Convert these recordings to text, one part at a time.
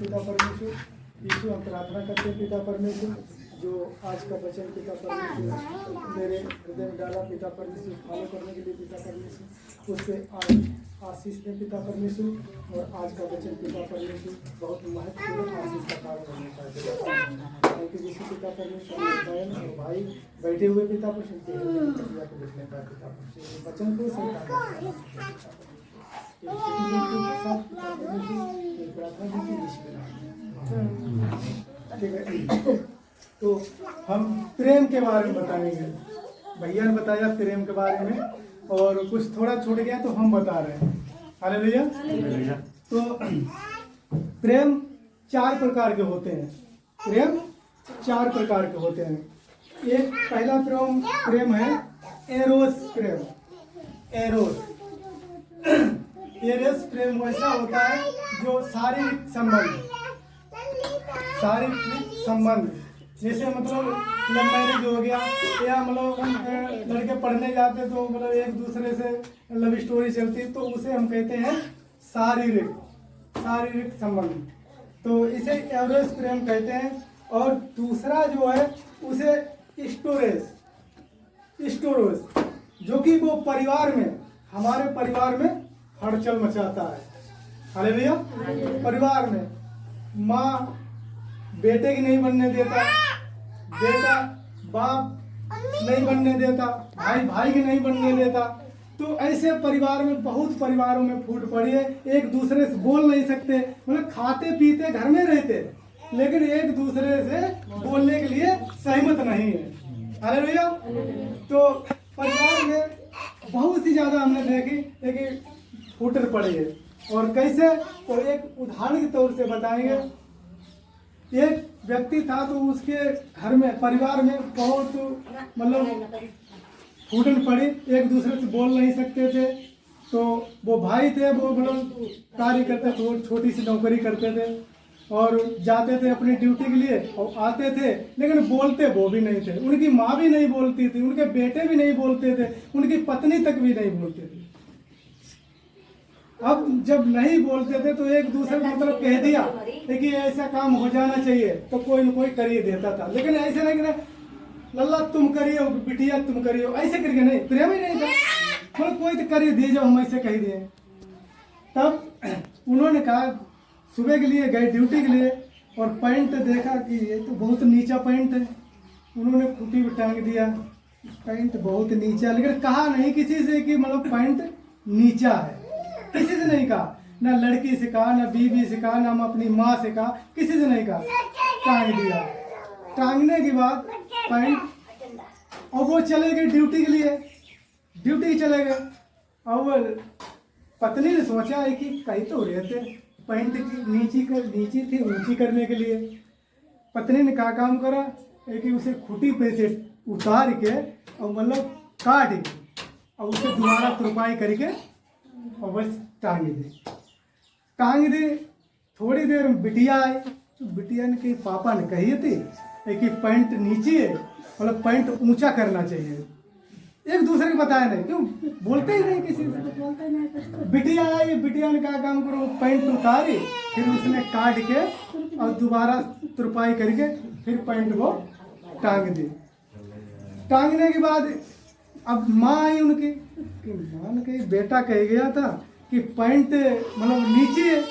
पिता परमेश्वर। यीशु हम प्रार्थना करते हैं पिता परमेश्वर, जो आज का वचन पिता परमेश्वर मेरे हृदय में डाला पिता परमेश्वर, फॉलो करने के लिए पिता परमेश्वर, उससे आशीष दें पिता परमेश्वर। और आज का वचन पिता परमेश्वर बहुत महत्वपूर्ण आशीष का कारण होने का क्योंकि जिससे पिता परमेश्वर बहन और भाई बैठे हुए पिता परमेश्वर को देखने का पिता परमेश्वर वचन को ठीक है। तो हम प्रेम के बारे में बताएंगे। भैया ने बताया प्रेम के बारे में और कुछ थोड़ा छूट गया तो हम बता रहे हैं। हालेलुया। तो प्रेम 4 प्रकार के होते हैं। प्रेम 4 प्रकार के होते हैं। एक पहला प्रेम है एरोस प्रेम। एरोस प्रेम वैसा होता है जो शारीरिक संबंध जैसे मतलब लव मैरिज हो गया या मतलब लड़के पढ़ने जाते तो मतलब एक दूसरे से लव स्टोरी चलती तो उसे हम कहते हैं शारीरिक संबंध। तो इसे एरोस प्रेम कहते हैं। और दूसरा जो है उसे स्टोरोस जो कि वो हमारे परिवार में हलचल मचाता है। हालेलुया। परिवार में माँ बेटे की नहीं बनने देता, बेटा बाप नहीं बनने देता, भाई की नहीं बनने देता। तो ऐसे परिवार में बहुत परिवारों में फूट पड़ी है। एक दूसरे से बोल नहीं सकते, मतलब खाते पीते घर में रहते लेकिन एक दूसरे से बोलने के लिए सहमत नहीं है। हालेलुया। तो परिवार में बहुत सी ज्यादा हमने देखी लेकिन फूट पड़ी है। और कैसे, तो एक उदाहरण के तौर से बताएंगे। एक व्यक्ति था तो उसके घर में परिवार में बहुत मतलब फूटन पड़ी, एक दूसरे से बोल नहीं सकते थे। तो वो भाई थे, वो मतलब कार्य करते थे, छोटी सी नौकरी करते थे और जाते थे अपनी ड्यूटी के लिए और आते थे लेकिन बोलते वो भी नहीं थे। उनकी माँ भी नहीं बोलती थी, उनके बेटे भी नहीं बोलते थे, उनकी पत्नी तक भी नहीं बोलते थे। अब जब नहीं बोलते थे तो एक दूसरे को मतलब कह दिया कि ऐसा काम हो जाना चाहिए तो कोई न कोई कर ही देता था। लेकिन ऐसे नहीं कि लल्ला तुम करियो, बिटिया तुम करियो, ऐसे करके नहीं, प्रेम ही नहीं था। मतलब कोई तो कर ही दिए, जब हम ऐसे कह दिए। तब उन्होंने कहा, सुबह के लिए गए ड्यूटी के लिए और पैंट देखा कि ये तो बहुत नीचा पैंट है। उन्होंने खूंटी पर टांग दिया, पैंट बहुत नीचा। लेकिन कहा नहीं किसी से कि मतलब पैंट नीचा है, किसी से नहीं कहा, ना लड़की से कहा, ना बीवी से कहा, ना अपनी माँ से कहा, किसी से नहीं कहा, टांग दिया। टांगने के बाद पैंट, और वो चले गए ड्यूटी के लिए, ड्यूटी चले गए। और पत्नी ने सोचा है कि कहीं तो रहते, पैंट की नीची थी ऊंची करने के लिए। पत्नी ने क्या काम करा कि उसे खूंटी पे से उतार के और मतलब काट के और उसे दोबारा तुरपाई करके और बस टांग दे। थोड़ी देर में बिटिया आई तो बिटिया ने कही, पापा ने कही थी कि पैंट नीचे है, मतलब पैंट ऊंचा करना चाहिए। एक दूसरे को बताया नहीं, क्यों बोलते ही नहीं किसी से। बिटिया आई, बिटिया ने कहा काम करो, पैंट उतारी, फिर उसने काट के और दोबारा तुरपाई करके फिर पैंट को टांग दी। टांगने के बाद अब माँ आई उनकी, माँ ने कही बेटा कह गया था कि पैंट मतलब नीचे है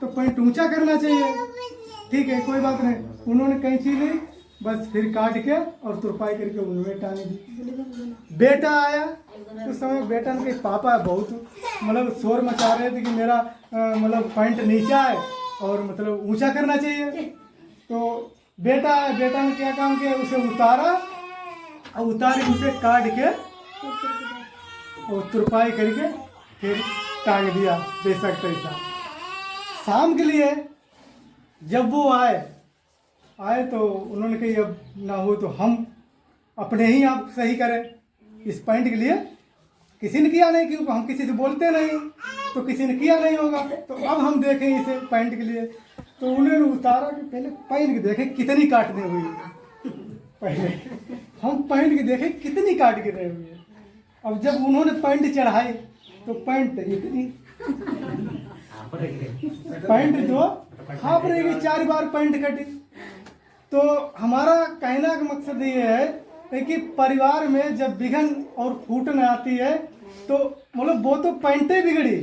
तो पैंट ऊंचा करना चाहिए। ठीक है कोई बात नहीं। उन्होंने कैंची ली, बस फिर काट के और तुरपाई करके उन्होंने टांग दी। बेटा आया उस समय, बेटा ने कहा पापा बहुत मतलब शोर मचा रहे थे कि मेरा मतलब पैंट नीचा है और मतलब ऊंचा करना चाहिए। तो बेटा आया, बेटा ने क्या काम किया, उसे उतारा और उतार के उसे काट के और तुरपाई करके फिर टांग दिया जैसा तैसा। शाम के लिए जब वो आए तो उन्होंने कही अब ना हो तो हम अपने ही आप सही करें इस पैंट के लिए। किसी ने किया नहीं, क्योंकि हम किसी से बोलते नहीं तो किसी ने किया नहीं होगा, तो अब हम देखें इसे पैंट के लिए। तो उन्होंने उतारा कि पहले पहन के देखे कितनी काटने हुई है। पहले हम पहन के देखे कितनी काट के रहे हुई है। अब जब उन्होंने पैंट चढ़ाई तो पैंट इतनी पैंट जो हाँफ रहेगी, 4 बार पैंट कटी। तो हमारा कहना का मकसद ये है कि परिवार में जब बिघन और फूटन आती है तो मतलब वो तो पैंटे बिगड़ी,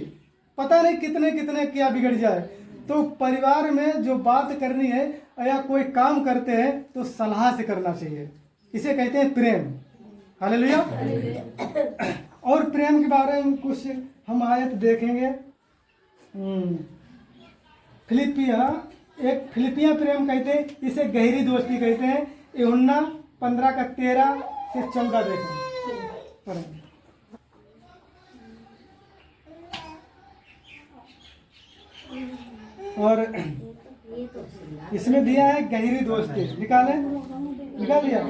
पता नहीं कितने कितने क्या बिगड़ जाए। तो परिवार में जो बात करनी है या कोई काम करते हैं तो सलाह से करना चाहिए, इसे कहते हैं प्रेम। हालेलुया। और प्रेम के बारे में कुछ हम आयत देखेंगे। फिलिपिया प्रेम कहते हैं, इसे गहरी दोस्ती कहते हैं। यूहन्ना 15 का 13 से 14 देखें। और इसमें दिया है गहरी दोस्ती, निकाल लिया।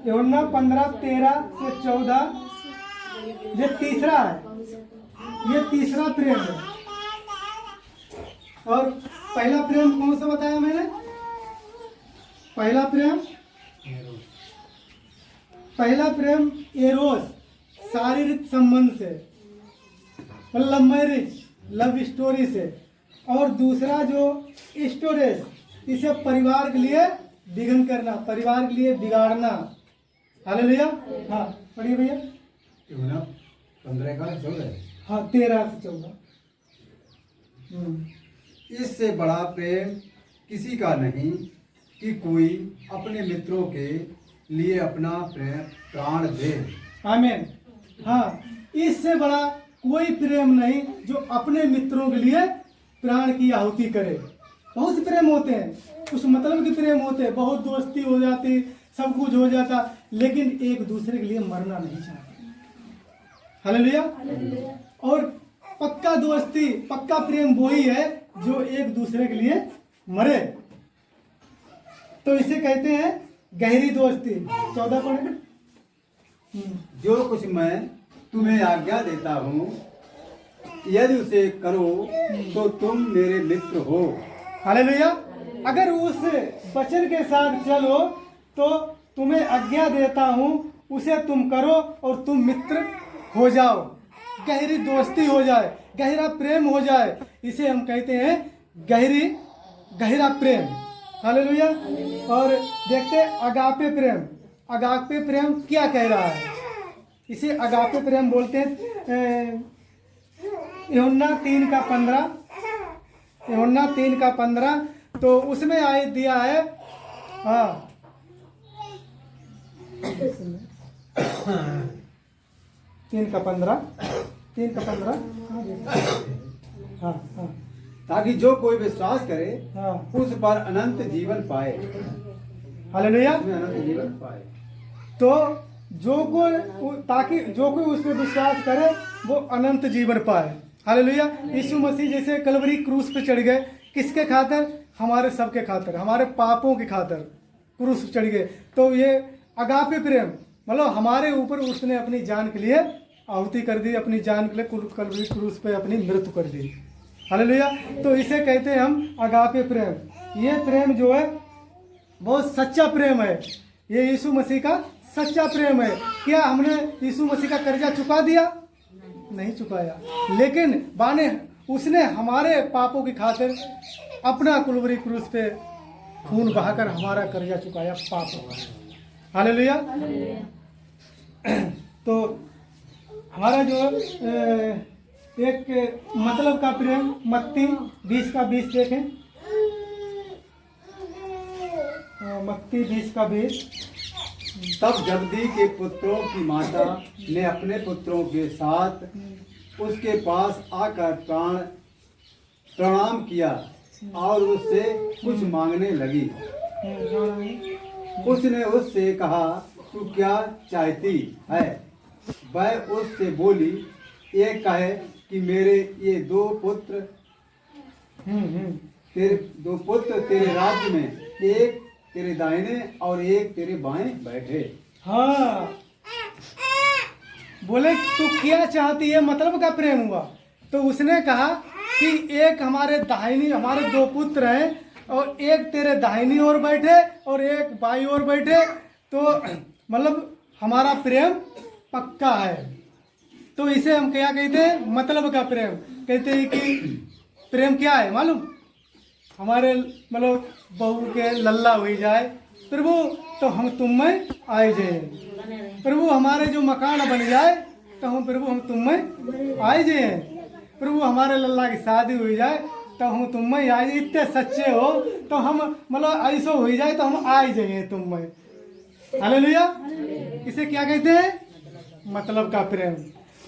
यूहन्ना 15 13 से 14, ये तीसरा है, ये तीसरा प्रेम है। और पहला प्रेम कौन सा बताया मैंने? पहला प्रेम एरोस, शारीरिक संबंध से, मतलब मैरिज, लव स्टोरी से। और दूसरा जो स्टोरेज, इसे परिवार के लिए विघन करना, परिवार के लिए बिगाड़ना। हालेलुया। हाँ पढ़िए भैया। 15 का 14। हाँ 13 से 14। इससे बड़ा प्रेम किसी का नहीं कि कोई अपने मित्रों के लिए अपना प्राण दे। आमीन। हाँ, इससे बड़ा कोई प्रेम नहीं जो अपने मित्रों के लिए प्राण की आहुति करे। बहुत से प्रेम होते हैं, कुछ मतलब के प्रेम होते हैं, बहुत दोस्ती हो जाती, सब कुछ हो जाता, लेकिन एक दूसरे के लिए मरना नहीं चाहते। हालेलुया। और पक्का दोस्ती, पक्का प्रेम वही है जो एक दूसरे के लिए मरे। तो इसे कहते हैं गहरी दोस्ती। 14 पढ़े। जो कुछ मैं तुम्हें आज्ञा देता हूँ, यदि उसे करो तो तुम मेरे मित्र हो। हालेलुया। अगर उस वचन के साथ चलो तो तुम्हें आज्ञा देता हूँ, उसे तुम करो और तुम मित्र हो जाओ, गहरी दोस्ती हो जाए, गहरा प्रेम हो जाए। इसे हम कहते हैं गहरा प्रेम। हालेलुया। और देखते हैं अगापे प्रेम। अगापे प्रेम क्या कह रहा है? इसे अगापे प्रेम बोलते हैं। यूहन्ना 3 का 15, यूहन्ना 3 का 15, तो उसमें आयत दिया है। हाँ 3 का 15, 3 का 15। हाँ हाँ। ताकि जो कोई विश्वास करे हाँ। उस पर अनंत जीवन पाए। हालेलुया। उसमें अनंत जीवन पाए। तो ताकि जो कोई उस पर विश्वास करे वो अनंत जीवन पाए। हालेलुया। यीशु मसीह जैसे कलवरी क्रूस पे चढ़ गए, किसके खातिर? हमारे सबके खातिर, हमारे पापों के खातिर क्रूस पे चढ़ गए। तो ये अगापे प्रेम, मतलब हमारे ऊपर उसने अपनी जान के लिए आहुति कर दी, अपनी जान के लिए कलवरी क्रूस पे अपनी मृत्यु कर दी। हालेलुया। तो इसे कहते हैं हम अगापे प्रेम। ये प्रेम जो है बहुत सच्चा प्रेम है, ये यीशु मसीह का सच्चा प्रेम है। क्या हमने यीशु मसीह का कर्जा चुका दिया? नहीं चुकाया, लेकिन बाने उसने हमारे पापों की खातिर अपना कलवरी क्रूस पे खून बहाकर हमारा कर्जा चुकाया, पाप। हालेलुया। तो हमारा जो एक मतलब का प्रेम, मत्ती 20 का 20 देखें। मत्ती 20 का 20। तब जब्दी के पुत्रों की माता ने अपने पुत्रों के साथ उसके पास आकर प्रणाम किया और उससे कुछ मांगने लगी। उसने उससे कहा, तू क्या चाहती है? वह उससे बोली, एक कहे कि मेरे ये दो पुत्र तेरे राज्य में, एक तेरे दाहिने और एक तेरे बाएं बैठे। हाँ, बोले तू क्या चाहती है, मतलब का प्रेम हुआ। तो उसने कहा कि एक हमारे दाहिनी, हमारे दो पुत्र हैं और एक तेरे दाहिनी ओर बैठे और एक बाई ओर बैठे, तो मतलब हमारा प्रेम पक्का है। तो इसे हम क्या कहते हैं? मतलब का प्रेम कहते हैं। कि प्रेम क्या है मालूम? हमारे मतलब बहू के लल्ला हुई जाए प्रभु तो हम तुम में आए जाए। प्रभु हमारे जो मकान बन जाए तो हम प्रभु हम तुम में आए जाए। प्रभु हमारे लल्ला की शादी हुई जाए तो हम तुम में आए। इतने सच्चे हो तो हम मतलब ऐसा हो जाए तो हम आए जाइए तुम में। हालेलुया। इसे क्या कहते हैं? मतलब का प्रेम।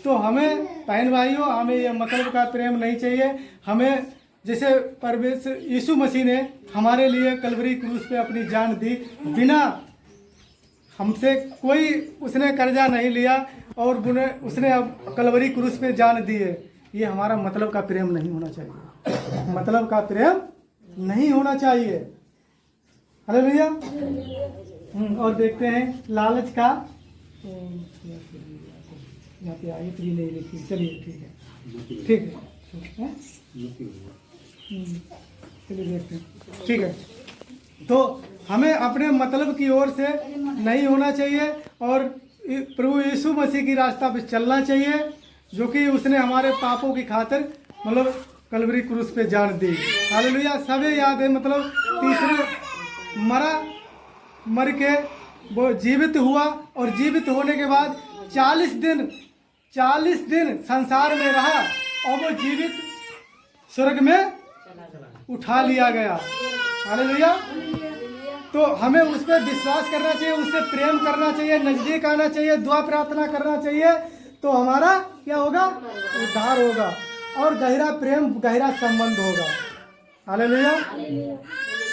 तो हमें बहन भाइयों हमें ये मतलब का प्रेम नहीं चाहिए। हमें जैसे परमेश्वर यीशु मसीह ने हमारे लिए कलवरी क्रूस पे अपनी जान दी, बिना हमसे कोई उसने कर्जा नहीं लिया और उसने अब कलवरी क्रूस पे जान दी है। ये हमारा मतलब का प्रेम नहीं होना चाहिए। मतलब का प्रेम नहीं होना चाहिए। हालेलुया। और देखते हैं लालच का, यहाँ पे आई तो ये नहीं लिखी, चलिए ठीक है ठीक है चलिए देखते हैं ठीक है। तो हमें अपने मतलब की ओर से नहीं होना चाहिए और प्रभु यीशु मसीह की रास्ता पे चलना चाहिए, जो कि उसने हमारे पापों की खातिर मतलब कलवरी क्रूस पे जान दी। हालेलुया। सभी याद है मतलब तीसरे मर के वो जीवित हुआ और जीवित होने के बाद 40 दिन संसार में रहा और वो जीवित स्वर्ग में उठा लिया गया। हालेलुया। तो हमें उस पर विश्वास करना चाहिए, उससे प्रेम करना चाहिए, नजदीक आना चाहिए, दुआ प्रार्थना करना चाहिए, तो हमारा क्या होगा? उद्धार होगा और गहरा प्रेम गहरा संबंध होगा। हालेलुया।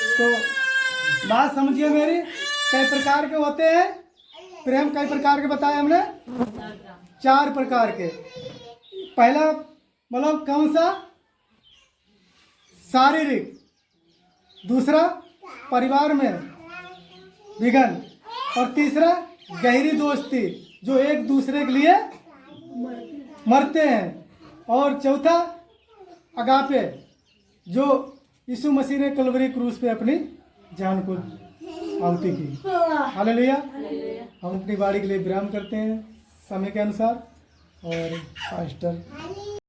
तो बात समझिए मेरी, कई प्रकार के होते हैं प्रेम। कई प्रकार के बताए हमने, 4 प्रकार के। पहला मतलब कौन सा? शारीरिक। दूसरा परिवार में विघन। और तीसरा गहरी दोस्ती, जो एक दूसरे के लिए मरते हैं। और चौथा अगापे, जो यीशु मसीह ने कलवरी क्रूस पे अपनी जान को आहुति की। हालेलुया। हम अपनी बाड़ी के लिए विराम करते हैं समय के अनुसार और पास्टर